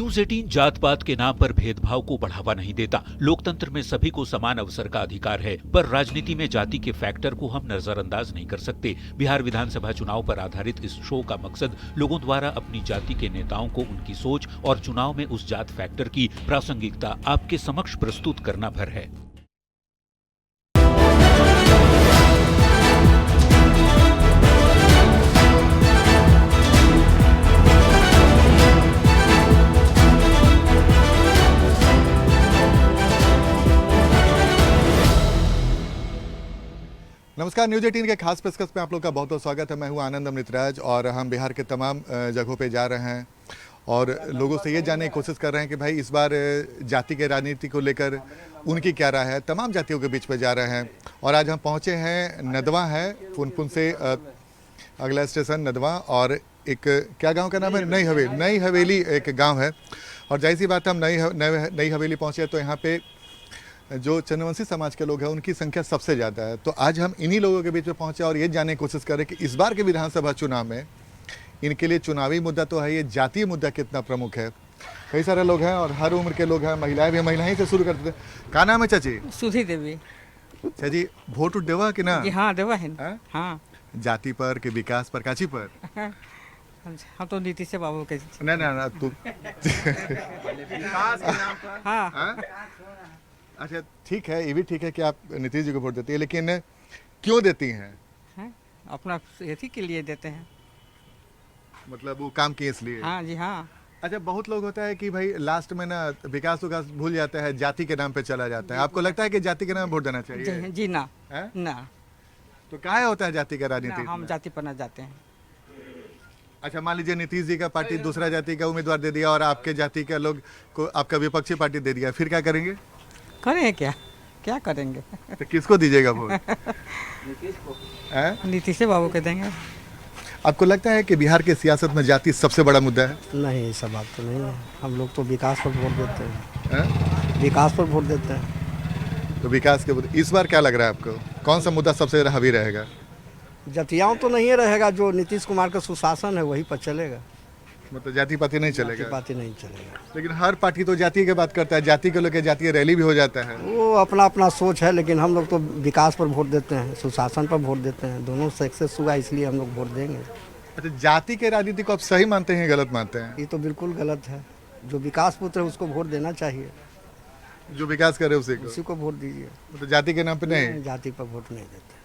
News 18 जात पात के नाम पर भेदभाव को बढ़ावा नहीं देता। लोकतंत्र में सभी को समान अवसर का अधिकार है, पर राजनीति में जाति के फैक्टर को हम नजरअंदाज नहीं कर सकते। बिहार विधानसभा चुनाव पर आधारित इस शो का मकसद लोगों द्वारा अपनी जाति के नेताओं को उनकी सोच और चुनाव में उस जात फैक्टर की प्रासंगिकता आपके समक्ष प्रस्तुत करना भर है। नमस्कार, न्यूज 18 के खास पेशकश में आप लोग का बहुत बहुत स्वागत है। मैं हूं आनंद अमृतराज और हम बिहार के तमाम जगहों पे जा रहे हैं और लोगों से ये जानने की कोशिश कर रहे हैं कि भाई इस बार जाति के राजनीति को लेकर उनकी क्या राय है। तमाम जातियों के बीच में जा रहे हैं और आज हम पहुंचे हैं नदवा है, पुनपुन से अगला स्टेशन नदवा और एक क्या गाँव का नाम है, नई हवेली एक गाँव है। और जाहिर सी बात है, हम नई हवेली पहुँचे तो यहाँ पे जो चंद्रवंशी समाज के लोग हैं उनकी संख्या सबसे ज़्यादा है। तो आज हम इन्हीं लोगों के बीच में पहुंचे और ये जानने की कोशिश करें कि इस बार के विधानसभा चुनाव में इनके लिए चुनावी मुद्दा तो है, ये जातीय मुद्दा कितना प्रमुख है। कई सारे लोग हैं और हर उम्र के लोग हैं, महिलाएं भी, महिलाएं से शुरू करते थे। क्या नाम है चाची? सुधी देवी। चाची वोट देवा कि ना? हाँ देवा है। हाँ, जाति पर के विकास पर काची पर? हम तो नीतीश बाबू के। ना तू हाँ अच्छा ठीक है, ये भी ठीक है कि आप नीतीश जी को वोट देती है, लेकिन क्यों देती हैं? अपना एथी के लिए देते हैं, मतलब वो काम किए इसलिए? हाँ जी हाँ। अच्छा, बहुत लोग होता है कि भाई लास्ट में ना विकास भूल जाता है, जाति के नाम पे चला जाता है। आपको लगता है कि जाति के नाम वोट देना चाहिए? जी ना है? ना। तो काहे होता है जाति का राजनीति? हम जाति पर ना जाते हैं। अच्छा, मान लीजिए नीतीश जी का पार्टी दूसरा जाति का उम्मीदवार दे दिया और आपके जाति के लोग को आपका विपक्षी पार्टी दे दिया, फिर क्या करेंगे? करें क्या करेंगे? तो किसको दीजिएगा वोट? नीतीश बाबू के देंगे। आपको लगता है कि बिहार के सियासत में जाति सबसे बड़ा मुद्दा है? नहीं, ऐसा बात तो नहीं है। हम लोग तो विकास पर वोट देते हैं। विकास पर वोट देते हैं। तो विकास के मुद्दे इस बार क्या लग रहा है आपको, कौन सा मुद्दा सबसे हावी रहेगा? जातियाँ तो नहीं रहेगा, जो नीतीश कुमार का सुशासन है वही पर चलेगा। मतलब जाति पाति नहीं चलेगा? जाति पाति नहीं चलेगा। लेकिन हर पार्टी तो जाति की बात करता है, जाति के लोग के जातीय रैली भी हो जाता है। वो अपना अपना सोच है, लेकिन हम लोग तो विकास पर वोट देते हैं, सुशासन पर वोट देते हैं। दोनों सक्सेस हुआ इसलिए हम लोग वोट देंगे। अच्छा, जाति के राजनीति को आप सही मानते हैं, गलत मानते हैं? ये तो बिल्कुल गलत है। जो विकास पुत्र है उसको वोट देना चाहिए। जो विकास करे उसी को वोट दीजिए। तो जाति के नाम पे नहीं? जाति पर वोट नहीं देते।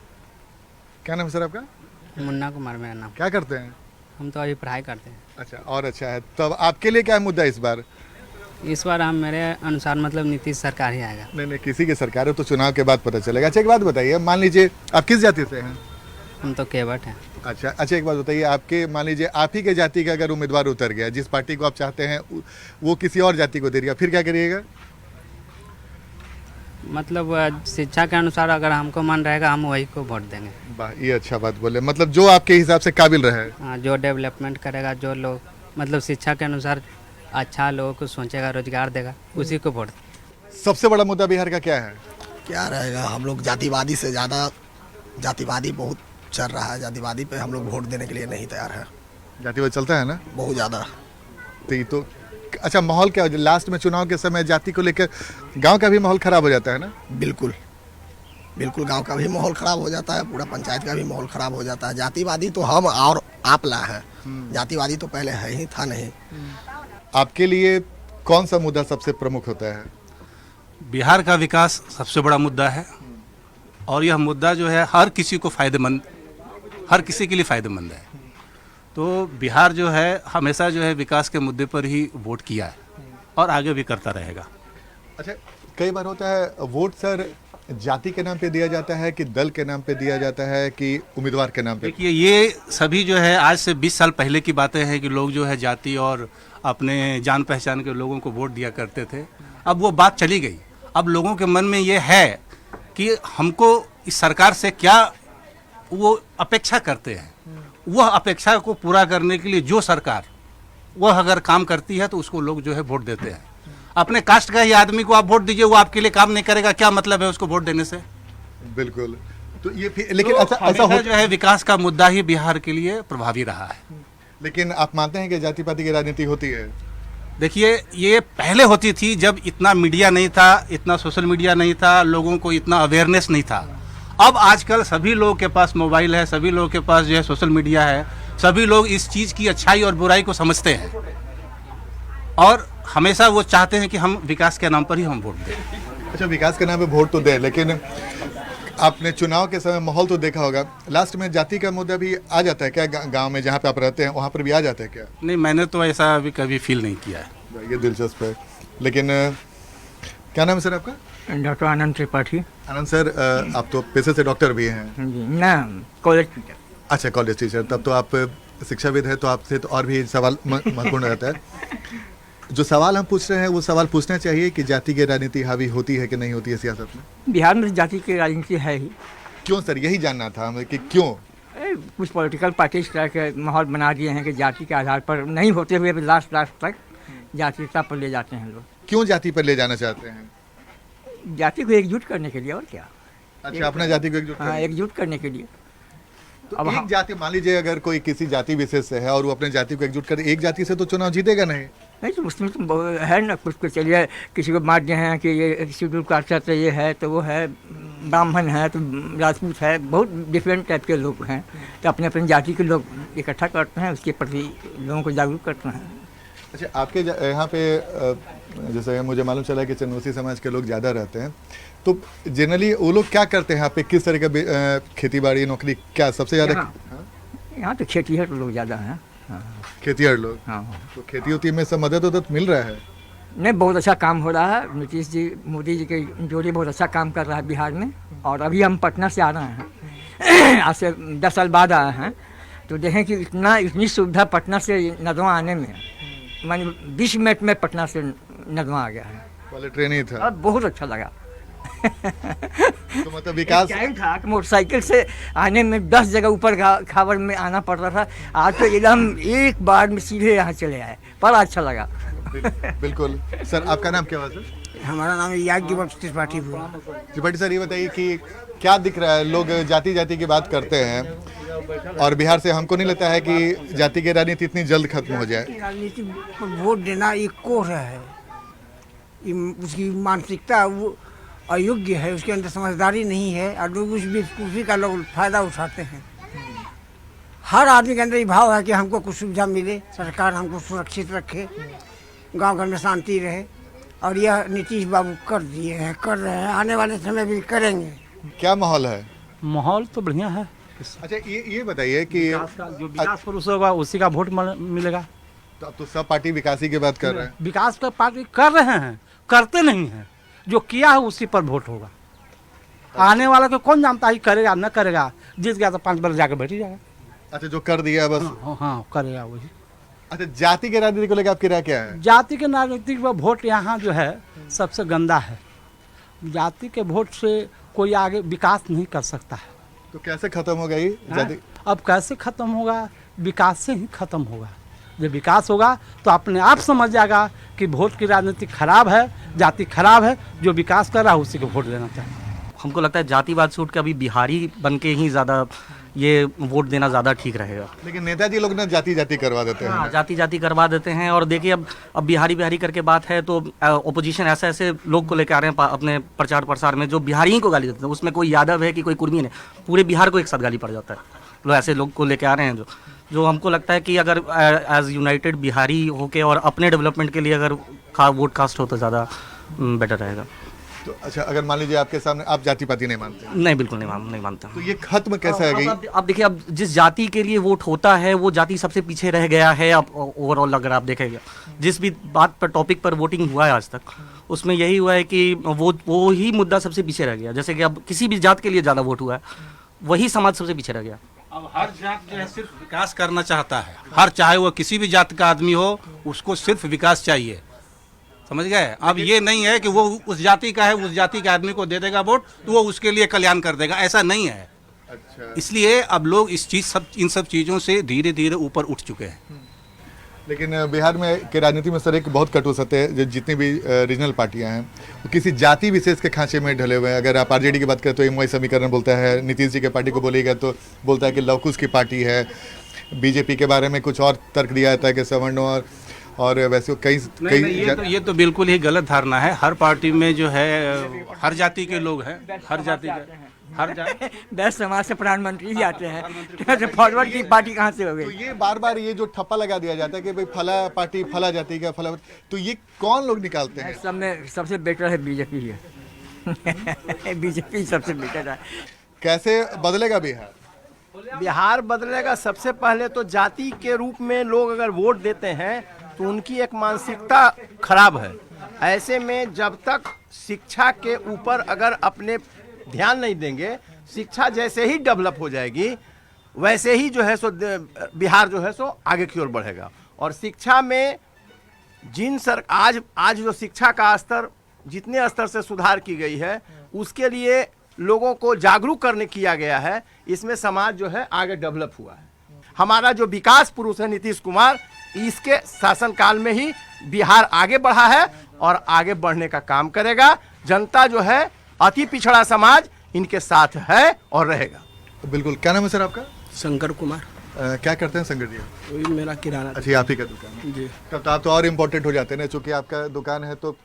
क्या नाम है सर आपका? मुन्ना कुमार मेरा नाम। क्या करते हैं? हम तो अभी पढ़ाई करते हैं। अच्छा, और अच्छा है। तब आपके लिए क्या मुद्दा इस बार? इस बार हम मेरे अनुसार मतलब नीतीश सरकार ही आएगा। नहीं, किसी की सरकार है तो चुनाव के बाद पता चलेगा। अच्छा, एक बात बताइए, मान लीजिए आप किस जाति से हैं? हम तो केवट हैं। अच्छा, एक बात बताइए, आपके मान लीजिए आप ही के जाति का अगर उम्मीदवार उतर गया, जिस पार्टी को आप चाहते हैं वो किसी और जाति को दे दिया, फिर क्या करिएगा? मतलब शिक्षा के अनुसार अगर हमको मन रहेगा हम वही को वोट देंगे। वाह, ये अच्छा बात बोले। मतलब जो आपके हिसाब से काबिल रहे। हाँ, जो डेवलपमेंट करेगा, जो लोग मतलब शिक्षा के अनुसार अच्छा लोगों को सोचेगा, रोजगार देगा, उसी को वोट। सबसे बड़ा मुद्दा बिहार का क्या है? क्या रहेगा, हम लोग जातिवादी से ज़्यादा, जातिवादी बहुत चल रहा है। जातिवादी पे हम लोग वोट देने के लिए नहीं तैयार है। जातिवाद चलता है ना बहुत ज़्यादा। तो ये तो अच्छा, माहौल क्या हो, लास्ट में चुनाव के समय जाति को लेकर गांव का भी माहौल खराब हो जाता है ना? बिल्कुल गांव का भी माहौल खराब हो जाता है, पूरा पंचायत का भी माहौल खराब हो जाता है। जातिवादी तो हम और आप ला है, जातिवादी तो पहले है ही था नहीं। आपके लिए कौन सा मुद्दा सबसे प्रमुख होता है? बिहार का विकास सबसे बड़ा मुद्दा है और यह मुद्दा जो है हर किसी को फायदेमंद, हर किसी के लिए फायदेमंद है। तो बिहार जो है हमेशा जो है विकास के मुद्दे पर ही वोट किया है और आगे भी करता रहेगा। अच्छा, कई बार होता है वोट सर जाति के नाम पे दिया जाता है कि दल के नाम पे दिया जाता है कि उम्मीदवार के नाम पे? देखिए, ये सभी जो है आज से 20 साल पहले की बातें हैं कि लोग जो है जाति और अपने जान पहचान के लोगों को वोट दिया करते थे। अब वो बात चली गई। अब लोगों के मन में ये है कि हमको इस सरकार से क्या वो अपेक्षा करते हैं, वह अपेक्षा को पूरा करने के लिए जो सरकार वह अगर काम करती है तो उसको लोग जो है वोट देते हैं। अपने कास्ट का ही आदमी को आप वोट दीजिए, वो आपके लिए काम नहीं करेगा, क्या मतलब है उसको वोट देने से? बिल्कुल। तो ये लेकिन तो अच्छा ऐसा जो है विकास का मुद्दा ही बिहार के लिए प्रभावी रहा है। लेकिन आप मानते हैं कि जाति पाति की राजनीति होती है? देखिए, ये पहले होती थी जब इतना मीडिया नहीं था, इतना सोशल मीडिया नहीं था, लोगों को इतना अवेयरनेस नहीं था। अब आजकल सभी लोगों के पास मोबाइल है, सभी लोगों के पास जो है सोशल मीडिया है, सभी लोग इस चीज़ की अच्छाई और बुराई को समझते हैं और हमेशा वो चाहते हैं कि हम विकास के नाम पर ही हम वोट दें। अच्छा, विकास के नाम पे वोट तो दे, लेकिन आपने चुनाव के समय माहौल तो देखा होगा, लास्ट में जाति का मुद्दा भी आ जाता है क्या? गांव में जहाँ पे आप रहते हैं वहाँ पर भी आ जाता है क्या? नहीं, मैंने तो ऐसा अभी कभी फील नहीं किया है। ये दिलचस्प है। लेकिन क्या नाम है सर आपका? डॉक्टर आनंद त्रिपाठी। आनंद सर, आप तो पेशे से डॉक्टर भी हैं। जी ना, कॉलेज टीचर। अच्छा, कॉलेज टीचर, तब तो आप शिक्षाविद है, तो आपसे तो और भी सवाल महत्वपूर्ण रहता है। जो सवाल हम पूछ रहे हैं वो सवाल पूछना चाहिए कि जाति की राजनीति हावी होती है कि नहीं होती है सियासत में? बिहार में जाति की राजनीति है ही। क्यों सर, यही जानना था हमें कि क्यों? कुछ पॉलिटिकल पार्टी इस तरह के माहौल बना दिए हैं कि जाति के आधार पर नहीं होते हुए भी लास्ट तक जातीयता पर ले जाते हैं लोग। क्यों जाति पर ले जाना चाहते हैं? जाति को एकजुट करने के लिए, और क्या। अच्छा, अपना जाति को एकजुट हाँ, एकजुट करने के लिए। तो अब एक जाति, मान लीजिए अगर कोई किसी जाति विशेष से है और वो अपने जाति को एकजुट करे, एक जाति से तो चुनाव जीतेगा नहीं। नहीं तो उसमें तो है ना, कुछ चलिए किसी को मार दिए हैं कि ये शेड्यूल कास्ट से ये है, तो वो है ब्राह्मण है, तो राजपूत है, बहुत डिफरेंट टाइप के लोग हैं। तो अपने अपने जाति के लोग इकट्ठा करते हैं, उसके प्रति लोगों को जागरूक करते हैं। अच्छा, आपके यहाँ पे जैसे मुझे मालूम चला कि चंदोसी समाज के लोग ज़्यादा रहते हैं, तो जनरली वो लोग क्या करते हैं यहाँ पे? किस तरह का खेती बाड़ी, नौकरी, क्या सबसे ज़्यादा? यहाँ तो खेतीहर लोग ज़्यादा हैं। हाँ, खेतीहर लोग। हाँ। तो खेती होती में सब मदद मिल रहा है? नहीं, बहुत अच्छा काम हो रहा है। नीतीश जी, मोदी जी के जोड़ी बहुत अच्छा काम कर रहा है बिहार में। और अभी हम पटना से आ रहे हैं, आज से 10 साल बाद आए हैं, तो देखें कि इतनी सुविधा पटना से नदवा आने में, मानी 20 मिनट में पटना से नदवा आ गया है। पहले ट्रेन ही था। अब बहुत अच्छा लगा। तो मतलब विकास टाइम था कि मोटरसाइकिल से आने में 10 जगह ऊपर खावर में आना पड़ता था, आज तो एकदम एक बार में सीधे यहाँ चले आए, बड़ा अच्छा लगा। बिल्कुल। सर, आपका नाम क्या हुआ सर? हमारा नाम याज्ञवल्क्य त्रिपाठी हुआ। त्रिपाठी सर, ये बताइए कि क्या दिख रहा है? लोग जाति जाति की बात करते हैं और बिहार से हमको नहीं लगता है कि जाति की राजनीति इतनी जल्द खत्म हो जाए। राजनीति पर वोट देना एक कोर है, उसकी मानसिकता वो अयोग्य है, उसके अंदर समझदारी नहीं है और लोग उसी का लोग फायदा उठाते हैं। हर आदमी के अंदर ये भाव है कि हमको कुछ सुविधा मिले, सरकार हमको सुरक्षित रखे, गांव घर में शांति रहे, और यह नीतीश बाबू कर दिए हैं, कर रहे हैं, आने वाले समय भी करेंगे। क्या माहौल है? माहौल तो बढ़िया है। अच्छा, ये बताइए कि जो विकास पुरुष होगा उसी का वोट मिलेगा। तो अब तो सब पार्टी विकास की बात कर रहे हैं। विकास का पार्टी कर रहे हैं, करते नहीं हैं। जो किया है उसी पर वोट होगा। आने वाला को कौन जानता है करेगा न करेगा, जीत गया तो 5 बार जाकर बैठ ही जाएगा। अच्छा, जो कर दिया बस। हाँ, करेगा वही। अच्छा, जाति के राजनीति को लेकर आपकी राय क्या है? जाति के राजनीतिक वोट यहाँ जो है सबसे गंदा है। जाति के वोट से कोई आगे विकास नहीं कर सकता है। तो कैसे खत्म होगा ये जाति? अब कैसे खत्म होगा? विकास से ही खत्म होगा। जब विकास होगा तो अपने आप समझ जाएगा कि वोट की राजनीति खराब है, जाति खराब है। जो विकास कर रहा है उसी को वोट देना चाहिए। हमको लगता है जातिवाद से उठ के अभी बिहारी बन के ही ज़्यादा ये वोट देना ज़्यादा ठीक रहेगा। लेकिन नेताजी लोग ना जाति जाति करवा देते हैं। हाँ, जाति जाति करवा देते हैं। और देखिए अब बिहारी बिहारी करके बात है तो ओपोजिशन ऐसे ऐसे लोग को लेकर आ रहे हैं अपने प्रचार प्रसार में जो बिहारी ही को गाली देते हैं। उसमें कोई यादव है कि कोई कुर्मी है, पूरे बिहार को एक साथ गाली पड़ जाता है। लोग ऐसे लोग को लेकर आ रहे हैं जो हमको लगता है कि अगर एज यूनाइटेड बिहारी होके और अपने डेवलपमेंट के लिए अगर वोट कास्ट हो तो ज़्यादा बेटर रहेगा। तो अच्छा, अगर मान लीजिए आपके सामने, आप जाति पाति नहीं मानते? नहीं, बिल्कुल नहीं मानता। तो ये खत्म कैसे है? अब देखिए, अब जिस जाति के लिए वोट होता है वो जाति सबसे पीछे रह गया है। अब ओवरऑल अगर आप देखेंगे जिस भी बात पर टॉपिक पर वोटिंग हुआ है आज तक, उसमें यही हुआ है कि वो ही मुद्दा सबसे पीछे रह गया। जैसे कि अब किसी भी जात के लिए ज़्यादा वोट हुआ है, वही समाज सबसे पीछे रह गया। अब हर जात जो है सिर्फ विकास करना चाहता है। हर चाहे वो किसी भी जात का आदमी हो, उसको सिर्फ विकास चाहिए। समझ गए? अब ये नहीं है कि वो उस जाति का है, उस जाति के आदमी को दे देगा वोट तो वो उसके लिए कल्याण कर देगा, ऐसा नहीं है। अच्छा। इसलिए अब लोग इन सब चीज़ों से धीरे धीरे ऊपर उठ चुके हैं। लेकिन बिहार में के राजनीति में सर एक बहुत कटु सत्य है, जो जितनी भी रीजनल पार्टियां हैं वो किसी जाति विशेष के खांचे में ढले हुए हैं। अगर आप आरजेडी की बात करें तो एमवाई समीकरण बोलता है, नीतीश जी के पार्टी को बोलेगा तो बोलता है कि लवकुश की पार्टी है, बीजेपी के बारे में कुछ और तर्क दिया जाता है कि सवर्णों और वैसे कई ये तो बिल्कुल ही गलत धारणा है। हर पार्टी में जो है हर जाति के लोग हैं, हर जाति के दस समाज से प्रधानमंत्री ही आते हैं, तो फॉरवर्ड की पार्टी कहाँ से हो गई? तो ये बार बार ये जो ठप्पा लगा दिया जाता है कि भाई फला पार्टी फला जाति का फला, तो ये कौन लोग निकालते हैं? सब में सबसे बेटर है बीजेपी है। बीजेपी सबसे बेटर है। कैसे बदलेगा बिहार? बिहार बदलेगा, सबसे पहले तो जाति के रूप में लोग अगर वोट देते हैं तो उनकी एक मानसिकता खराब है। ऐसे में जब तक शिक्षा के ऊपर अगर अपने ध्यान नहीं देंगे, शिक्षा जैसे ही डेवलप हो जाएगी वैसे ही जो है सो बिहार जो है सो आगे की ओर बढ़ेगा। और शिक्षा में आज जो शिक्षा का स्तर जितने स्तर से सुधार की गई है उसके लिए लोगों को जागरूक करने किया गया है, इसमें समाज जो है आगे डेवलप हुआ है। हमारा जो विकास पुरुष है नीतीश कुमार, इसके शासनकाल में ही बिहार आगे बढ़ा है और आगे बढ़ने का काम करेगा। जनता जो है अति पिछड़ा समाज इनके साथ है और रहेगा। बिल्कुल। क्या नाम है सर आपका? शंकर कुमार। क्या करते हैं शंकर जी? वही मेरा किराना। अच्छा, आप ही का दुकान है जी। तब तो आप तो और इम्पोर्टेंट हो जाते हैं ना, चूंकि आपका दुकान है तो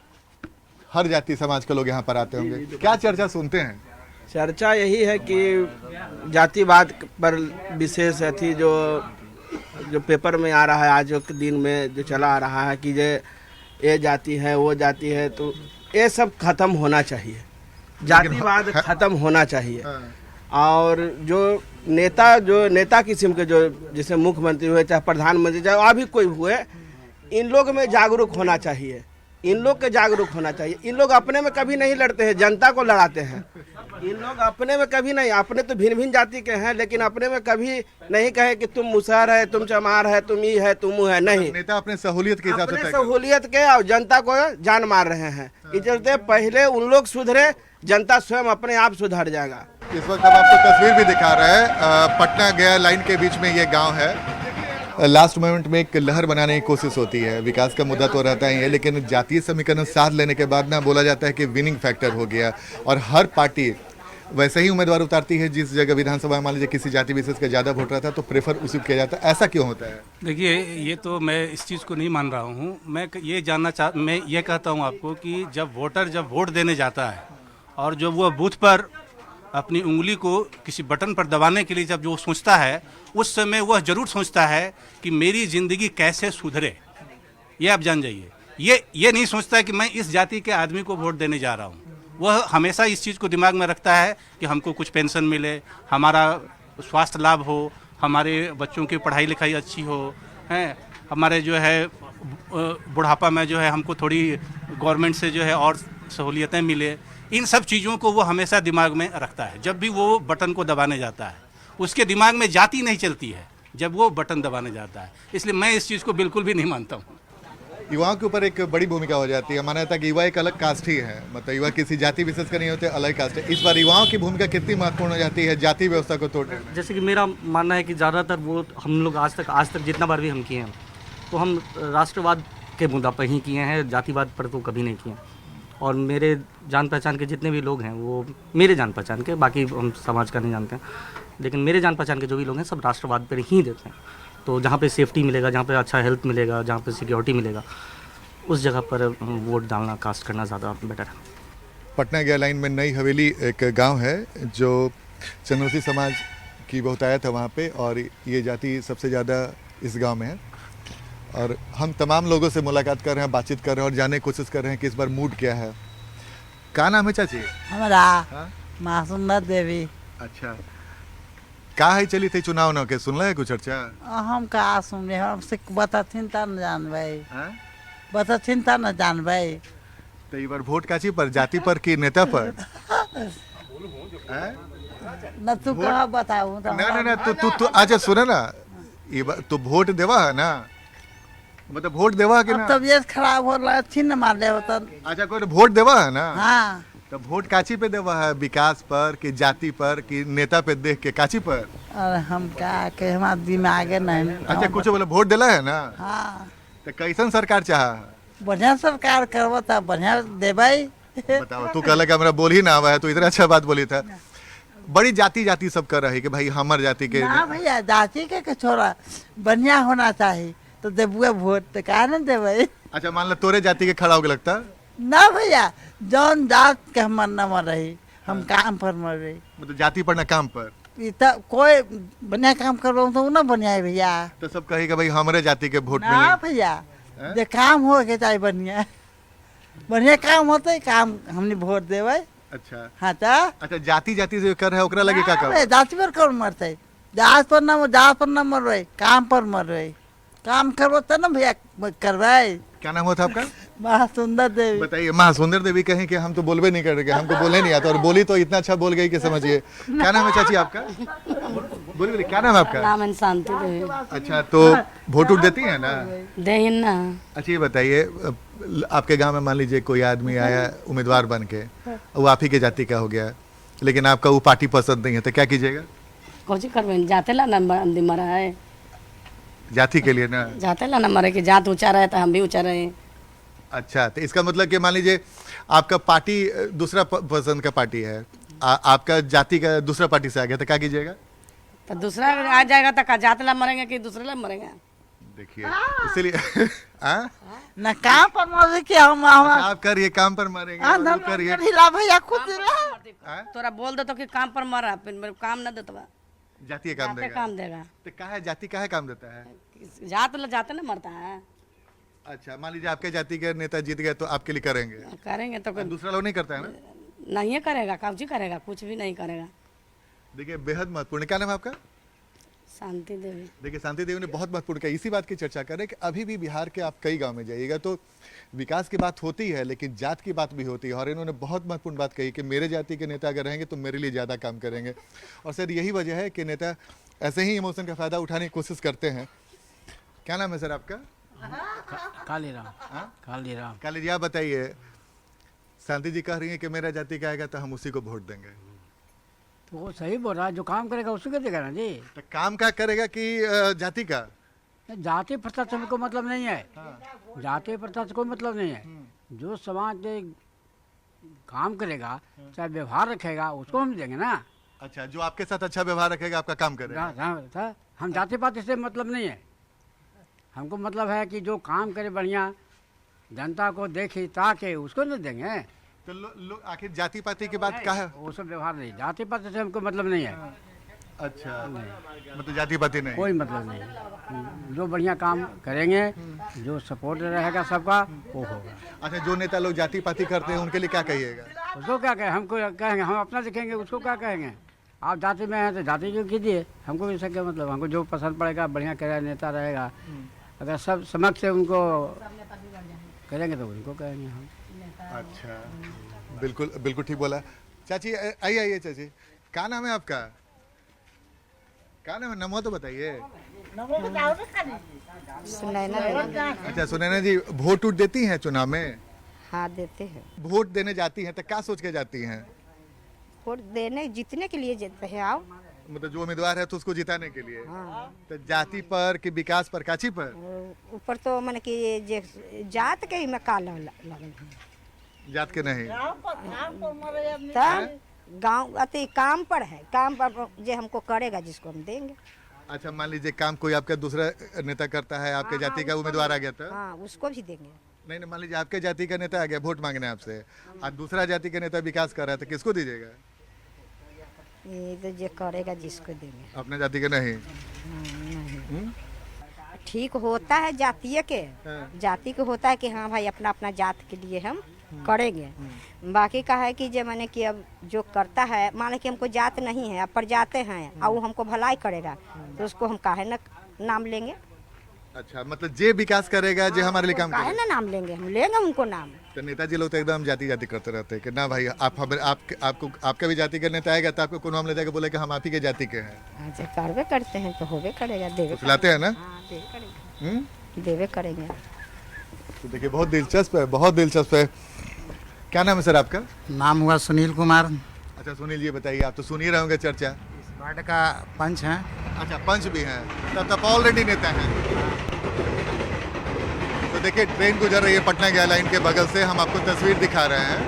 हर जाति समाज के लोग यहाँ पर आते होंगे। क्या चर्चा सुनते हैं? चर्चा यही है कि जातिवाद पर विशेष अथी जो पेपर में आ रहा है आज के दिन में जो चला आ रहा है कि ये जाति है वो जाति है, तो ये सब खत्म होना चाहिए। जातिवाद खत्म होना चाहिए। और जो नेता किस्म के जो जैसे मुख्यमंत्री हुए चाहे प्रधानमंत्री चाहे अभी कोई हुए, इन लोग में जागरूक होना चाहिए। इन लोग के जागरूक होना चाहिए। इन लोग अपने में कभी नहीं लड़ते हैं, जनता को लड़ाते हैं। इन लोग अपने में कभी नहीं, अपने तो भिन्न भिन्न जाति के हैं लेकिन अपने में कभी नहीं कहे कि तुम मुसहर है, तुम चमार है, तुम ये है, तुम वो है। नहीं, नेता अपने सहूलियत के हिसाब से अपने सहूलियत के और जनता को जान मार रहे हैं। इस चलते पहले उन लोग सुधरे, जनता स्वयं अपने आप सुधर जाएगा। इस वक्त हम आपको तस्वीर भी दिखा रहे हैं। पटना गया लाइन के बीच में ये गांव है। लास्ट मोमेंट में एक लहर बनाने की कोशिश होती है। विकास का मुद्दा तो रहता ही है, लेकिन जातीय समीकरण साथ लेने के बाद ना बोला जाता है कि विनिंग फैक्टर हो गया और हर पार्टी वैसे ही उम्मीदवार उतारती है। जिस जगह विधानसभा मान लीजिए किसी जाति विशेष का ज़्यादा वोट रहा था तो प्रेफर उसी को किया जाता है। ऐसा क्यों होता है? देखिए, ये तो मैं इस चीज़ को नहीं मान रहा हूँ। मैं ये कहता हूँ आपको कि जब वोट देने जाता है और जब वो बूथ पर अपनी उंगली को किसी बटन पर दबाने के लिए जब जो सोचता है, उस समय वह जरूर सोचता है कि मेरी ज़िंदगी कैसे सुधरे। ये आप जान जाइए, ये नहीं सोचता कि मैं इस जाति के आदमी को वोट देने जा रहा हूँ। वह हमेशा इस चीज़ को दिमाग में रखता है कि हमको कुछ पेंशन मिले, हमारा स्वास्थ्य लाभ हो, हमारे बच्चों की पढ़ाई लिखाई अच्छी हो, हैं, हमारे जो है बुढ़ापा में जो है हमको थोड़ी गवर्नमेंट से जो है और सहूलियतें मिले। इन सब चीज़ों को वो हमेशा दिमाग में रखता है। जब भी वो बटन को दबाने जाता है उसके दिमाग में जाति नहीं चलती है जब वो बटन दबाने जाता है। इसलिए मैं इस चीज़ को बिल्कुल भी नहीं मानता हूँ। युवाओं के ऊपर एक बड़ी भूमिका हो जाती है। माना जाता है कि युवा एक अलग कास्ट ही है, मतलब युवा किसी जाति विशेष का नहीं होते, अलग कास्ट है। इस बार युवाओं की भूमिका कितनी महत्वपूर्ण हो जाती है जाति व्यवस्था को तोड़ने में? जैसे कि मेरा मानना है कि ज़्यादातर वो हम लोग आज तक जितना बार भी हम किए हैं तो हम राष्ट्रवाद के मुद्दा पर ही किए हैं, जातिवाद पर तो कभी नहीं किए। और मेरे जान पहचान के जितने भी लोग हैं वो मेरे जान पहचान के, बाकी हम समाज का नहीं जानते हैं, लेकिन मेरे जान पहचान के जो भी लोग हैं सब राष्ट्रवाद पर ही देते हैं। तो जहाँ पे सेफ्टी मिलेगा, जहाँ पे अच्छा हेल्थ मिलेगा, जहाँ पे सिक्योरिटी मिलेगा, उस जगह पर वोट डालना, कास्ट करना ज़्यादा बेटर है। पटना गया लाइन में नई हवेली एक गांव है जो चंद्रवंशी समाज की बहुतायत है वहाँ पे, और ये जाति सबसे ज़्यादा इस गांव में है। और हम तमाम लोगों से मुलाकात कर रहे हैं, बातचीत कर रहे हैं और जानने की कोशिश कर रहे हैं कि इस बार मूड क्या है। क्या नाम है चाची? हमारा मासूमत देवी। अच्छा, का है चली थी चुनाव न के सुनल है कुछ चर्चा? हम का सुने, हमसे बताथिन त न जानबै, बताथिन त न जानबै। तो ये बार वोट काची पर, जाति पर कि नेता पर? न तू कहा बताऊं तो ना तू अच्छा सुने ना, ये तू वोट देवा है ना, मतलब वोट देवा कि ना? तबीयत खराब हो रहा है, छिन्न मार ले होता। अच्छा, कोई वोट देवा है ना? हाँ। तो वोट काची पे देवा है, विकास पर कि जाति पर कि नेता पे देख के काची पर? अरे हम क्या के हमारा दिमाग नहीं। अच्छा, कुछ बोले वोट देला है ना? हाँ। तो कैसन सरकार चाहा? बढ़िया सरकार करवा था, बढ़िया देवाई। बताओ, तू कहला कि हमरा बोल ही ना आवा है, तो इतना अच्छा बात बोली था। बड़ी जाति सब कर रही कि भाई हमार जाति के ना भैया, जाति के छोड़ा बढ़िया होना चाहिए। तो देबुआ वोट तो कहा ना देवे। अच्छा मान लो तोरे जाति के खड़ा होके लगता ना भैया जौन जात के हम न मर रही हम काम पर मर रही। मतलब जाति पर ना काम पर। इतना कोई बढ़िया काम करो तो ना बढ़िया भैया। तो सब कहेगा भाई हमारे जाति के वोट ना मिले। भैया जे काम हो के चाहिए बढ़िया बढ़िया काम होते काम हमने वोट देवे। अच्छा हाँ तो अच्छा जाति जाति जो कर है ओकरा लगे का कर। जाति पर कौन मरते जात पर न मर रहे काम पर मर रहे काम करो तो ना भैया करवाए। क्या नाम हुआ था आपका? महासुंदर देवी। बताइए महासुंदर देवी कहें कि हम तो बोलबे नहीं कर रहे हमको बोलने नहीं आता और बोली तो इतना अच्छा बोल गई कि समझिए। क्या नाम है चाची आपका? बोलिए क्या नाम है आपका? नाम है शांति देवी। अच्छा तो वोट उठ देती है ना? दे ना। अच्छा ये बताइए आपके गांव में मान लीजिए कोई आदमी आया उम्मीदवार बन के वो आप ही के जाति का हो गया लेकिन आपका वो पार्टी पसंद नहीं है तो क्या कीजिएगा? कुछ करबे जाते ला ना मरा है जाति के लिए ना जाते ला ना मरे कि जात ऊंचा रहे तो हम भी ऊंचा रहे। अच्छा तो इसका मतलब कि मान लीजिए आपका पार्टी दूसरा पसंद का पार्टी है आपका जाति का दूसरा पार्टी से आ गया तो क्या कीजिएगा? तो दूसरा आ जाएगा तो जाते ला मरेंगे कि दूसरे ला मरेंगे? देखिए इसीलिए ना काम पर मरे कि हम आप करिए काम पर मरेंगे करिए भैया खुद तोरा बोल दो तो कि काम पर मरा फिर मेरे काम न देता जाति काम देगा। काम देगा तो क्या है जाति का है काम देता है? जाते ना मरता है। अच्छा मान लीजिए आपके जाति के नेता जीत गए तो आपके लिए करेंगे तो दूसरा लोग नहीं करता है ना? नहीं करेगा कागजी करेगा कुछ भी नहीं करेगा। देखिए बेहद महत्वपूर्ण। क्या नाम है आपका? शांति देवी। देखिए शांति देवी ने बहुत महत्वपूर्ण कहा। इसी बात की चर्चा करें कि अभी भी बिहार के आप कई गांव में जाइएगा तो विकास की बात होती है लेकिन जात की बात भी होती है और इन्होंने बहुत महत्वपूर्ण बात कही कि मेरे जाति के नेता अगर रहेंगे तो मेरे लिए ज़्यादा काम करेंगे और सर यही वजह है कि नेता ऐसे ही इमोशन का फ़ायदा उठाने की कोशिश करते हैं। क्या नाम है सर आपका? काली जी आप बताइए शांति जी कह रही है कि मेरा जाति का आएगा तो हम उसी को वोट देंगे तो वो सही बोल रहा है जो काम करेगा उसी को देगा ना जी। तो काम क्या करेगा कि जाति का? जाति प्रथा से हमको मतलब नहीं है। जाति प्रथा से कोई मतलब नहीं है। जो समाज में काम करेगा चाहे व्यवहार रखेगा उसको हम देंगे ना। अच्छा जो आपके साथ अच्छा व्यवहार रखेगा आपका काम करेगा। हम जाति पाति से मतलब नहीं है। हमको मतलब है कि जो काम करे बढ़िया जनता को देखे ताकि उसको नहीं देंगे। तो आखिर जाति पाति की बात क्या है? वो सब व्यवहार नहीं जाति पाति से हमको मतलब नहीं है। अच्छा मतलब जाति पाति नहीं कोई मतलब नहीं। जो बढ़िया काम करेंगे जो सपोर्ट रहेगा सबका वो होगा। अच्छा जो नेता लोग जाति पाति करते हैं उनके लिए क्या कहिएगा? उसको क्या कहें हमको कहेंगे हम अपना देखेंगे उसको क्या कहेंगे। आप जाति में हैं तो जाति जो कीजिए हमको इससे क्या मतलब। हमको जो पसंद पड़ेगा बढ़िया करेगा नेता रहेगा अगर सब समक्ष से उनको करेंगे तो उनको कहेंगे हम। अच्छा बिल्कुल बिल्कुल ठीक बोला। चाची आइए चाची क्या नाम है आपका? क्या नाम है? नमो तो बताइए। अच्छा सुनैना जी वोट उठ देती हैं चुनाव में? हाँ देते हैं। वोट देने जाती हैं तो क्या सोच के जाती हैं? वोट देने जीतने के लिए जाते हैं। आओ मतलब जो उम्मीदवार है तो उसको जिताने के लिए। हाँ। तो जाति पर कि विकास पर काची पर? ऊपर तो मैंने कि जात के ही में काला लगल जात के नहीं गाँव अति काम पर है काम पर जो हमको करेगा जिसको हम देंगे। अच्छा मान लीजिए काम कोई आपका दूसरा नेता करता है आपके जाति का उम्मीदवार आ गया था हाँ उसको भी देंगे। नहीं मान लीजिए आपके जाति का नेता आ गया वोट मांगने आपसे और दूसरा जाति का नेता विकास कर रहा है तो किसको दीजिएगा? ये तो जो करेगा जिसको देंगे। अपने जाति के नहीं? ठीक होता है जातीय के जाति को होता है कि हाँ भाई अपना अपना जात के लिए हम करेंगे। बाकी का है कि जो मैंने कि अब जो करता है मान कि हमको जात नहीं है अब पर जाते हैं और वो हमको भलाई करेगा तो उसको हम काहे न नाम लेंगे। अच्छा मतलब जे विकास करेगा जे हमारे लिए काम काहे ना नाम लेंगे हम लेंगे उनको नाम। तो नेताजी लोग तो एकदम जाति जाति करते रहते हैं कि ना भाई आप हमें आपको आपका भी जाति का नेता आएगा तो आपको कोनो हम लेता है बोले कि हम आप ही के जाति के हैं। अच्छा करवे करते हैं तो होवे करेगा देवे खिलाते हैं ना? देवे करेंगे। तो देखिए बहुत दिलचस्प है बहुत दिलचस्प है। क्या नाम है सर आपका? नाम हुआ सुनील कुमार। अच्छा सुनील जी बताइए आप तो सुन ही रहे होंगे चर्चा। इस वार्ड का पंच हैं। अच्छा पंच भी हैं तब ऑलरेडी नेता हैं। तो देखिए ट्रेन गुजर रही है पटना गया लाइन के बगल से हम आपको तस्वीर दिखा रहे हैं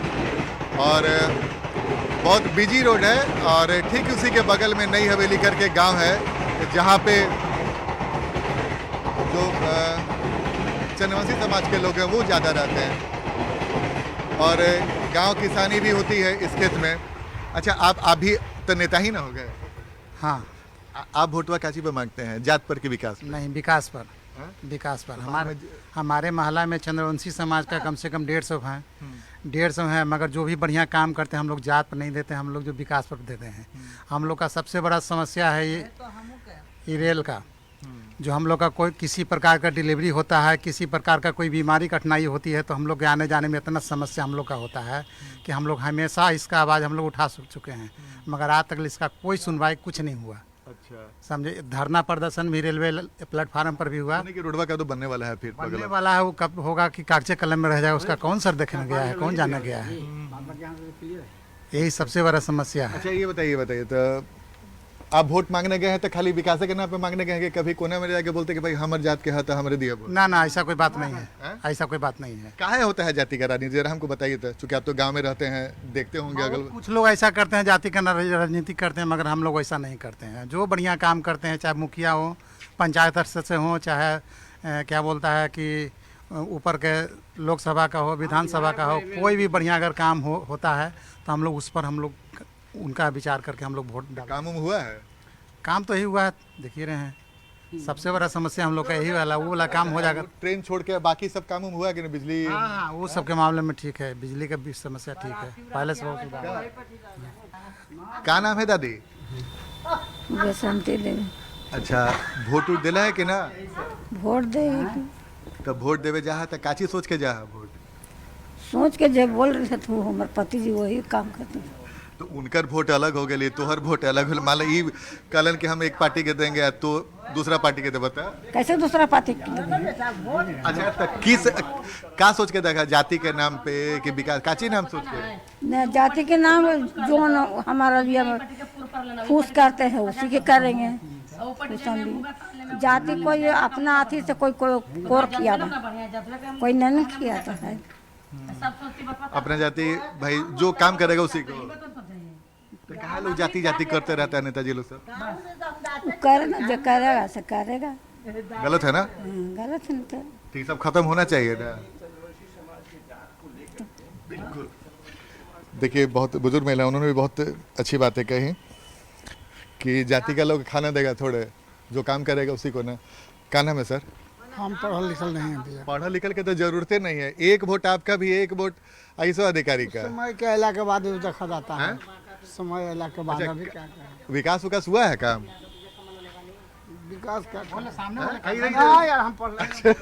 और बहुत बिजी रोड है और ठीक उसी के बगल में नई हवेली करके गांव है जहां पे जो चंद्रवंशी समाज के लोग हैं वो ज़्यादा रहते हैं और गांव किसानी भी होती है इस खेत में। अच्छा, आप भी तो नेता ही ना हो गए? हाँ। आप वोटवा काची पे मांगते हैं, जात पर कि विकास पर? नहीं, विकास पर। विकास पर। हमारे मोहल्ला में चंद्रवंशी समाज का कम से कम 150 हैं। 150 हैं, मगर जो भी बढ़िया काम करते हैं हम लोग जात पर नहीं देते, हम लोग जो विकास पर देते हैं। हम लोग का सबसे बड़ा समस्या है ये रेल का। जो हम लोग का कोई किसी प्रकार का डिलीवरी होता है, किसी प्रकार का कोई बीमारी कठिनाई होती है तो हम लोग के आने जाने में इतना समस्या हम लोग का होता है कि हम लोग हमेशा इसका आवाज़ हम लोग उठा चुके हैं, मगर आज तक इसका कोई सुनवाई कुछ नहीं हुआ। अच्छा, समझे। धरना प्रदर्शन भी रेलवे प्लेटफार्म पर भी हुआ। कि रोडवा का तो बनने वाला है, फिर बनने वाला है। वो कब होगा कि कागजे कलम में रह जाएगा, उसका कौन सर देखने गया है, कौन जाने गया है। यही सबसे बड़ा समस्या है। अच्छा, ये बताइए तो आप वोट मांगने गए हैं तो खाली विकास के नाम पे मांगने गए हैं कि कभी कोने में जाके बोलते कि भाई हमारे जात के है तो हमारे दिया? ना ना, ऐसा कोई बात नहीं है। ऐसा कोई बात नहीं है। काहे होता है जाति का राजनीति, जरा हमको बताइए तो, चूंकि आप तो गांव में रहते हैं, देखते होंगे अगल। कुछ लोग ऐसा करते हैं, जाति का राजनीति करते हैं, मगर हम लोग ऐसा नहीं करते हैं। जो बढ़िया काम करते हैं, चाहे मुखिया हो, पंचायत स्तर से हो, चाहे क्या बोलता है कि ऊपर के लोकसभा का हो, विधानसभा का हो, कोई भी बढ़िया अगर काम होता है तो हम लोग उस पर हम लोग उनका विचार करके हम लोग वोट। काम हुआ है? काम तो यही हुआ है, देख ही रहे हैं। सबसे बड़ा समस्या हम लोग का यही वाला, वो वाला काम हो जाएगा। ट्रेन छोड़ के बाकी सब काम हुआ कि नहीं? बिजली? हाँ, वो सब के मामले में ठीक है। बिजली का भी समस्या ठीक है, पहले से बहुत सुधार है। क्या नाम है दादी? बसंती देवी। अच्छा, वोट दिला है कि ना? वोट देगी तो वोट देवे जा तो काची सोच के जा? वोट सोच के जब बोल रहे थे तो हमारे पति जी वही काम करते हैं। तो उनकर वोट अलग हो गई, तोहर वोट अलग हो। मान लो कहलन कि हम एक पार्टी के देंगे तो दूसरा पार्टी के दे, बता कैसे दूसरा पार्टी के देंगे? अच्छा, तो किस का सोच के देखा? जाति के नाम पे कि विकास? काची नाम सोच के? न जाति के नाम जो हमारा खुश करते हैं उसी के करेंगे। जाति कोई अपना हाथी से कोई कोर किया, कोई नहीं किया है। अपना जाति भाई जो काम करेगा उसी को। तो कहा लोग जाति जाति करते रहता है नेताजी लोग सब? करेगा, जो करेगा से करेगा। गलत है ना? गलत है ना। ठीक, सब खत्म होना चाहिए ना। बिल्कुल। देखिए, बहुत बुजुर्ग महिला, उन्होंने भी बहुत अच्छी बातें कही कि जाति का लोग खाना देगा थोड़े, जो काम करेगा उसी को ना। क्या नाम है सर? हम पढ़ल लिखल नहीं है भैया। पढ़ल लिखल के तो जरूरत नहीं है। एक वोट आपका भी, एक वोट ऐसा अधिकारी का। समय के अला के बाद देखा जाता है। समय अला के बाद अभी क्या करें। विकास हुआ है काम? विकास क्या यार, हम पढ़ रहे।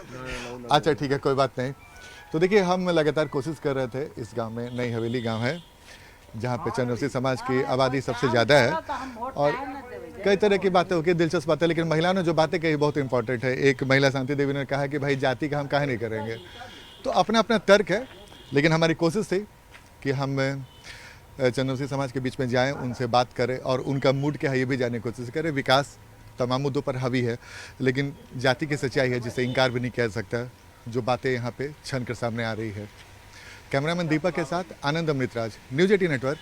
अच्छा ठीक है, कोई बात नहीं। तो देखिए, हम लगातार कोशिश कर रहे थे। इस गांव में नई हवेली गांव है जहां पे चंद्रवंशी समाज की आबादी सबसे ज़्यादा है और कई तरह की बातें होगी, दिलचस्प बातें। लेकिन महिलाओं ने जो बातें कही बहुत इंपॉर्टेंट है। एक महिला शांति देवी ने कहा कि भाई जाति का हम काहे नहीं करेंगे। तो अपना अपना तर्क है, लेकिन हमारी कोशिश थी कि हम चंद्रवंशी समाज के बीच में जाएं, उनसे बात करें और उनका मूड क्या है ये भी जानने की कोशिश करें। विकास तमाम मुद्दों पर हावी है, लेकिन जाति की सच्चाई है जिसे इनकार भी नहीं किया सकता, जो बातें यहाँ पे छन कर सामने आ रही है। कैमरामैन दीपक के साथ आनंद अमृतराज, न्यूज़ 18 नेटवर्क,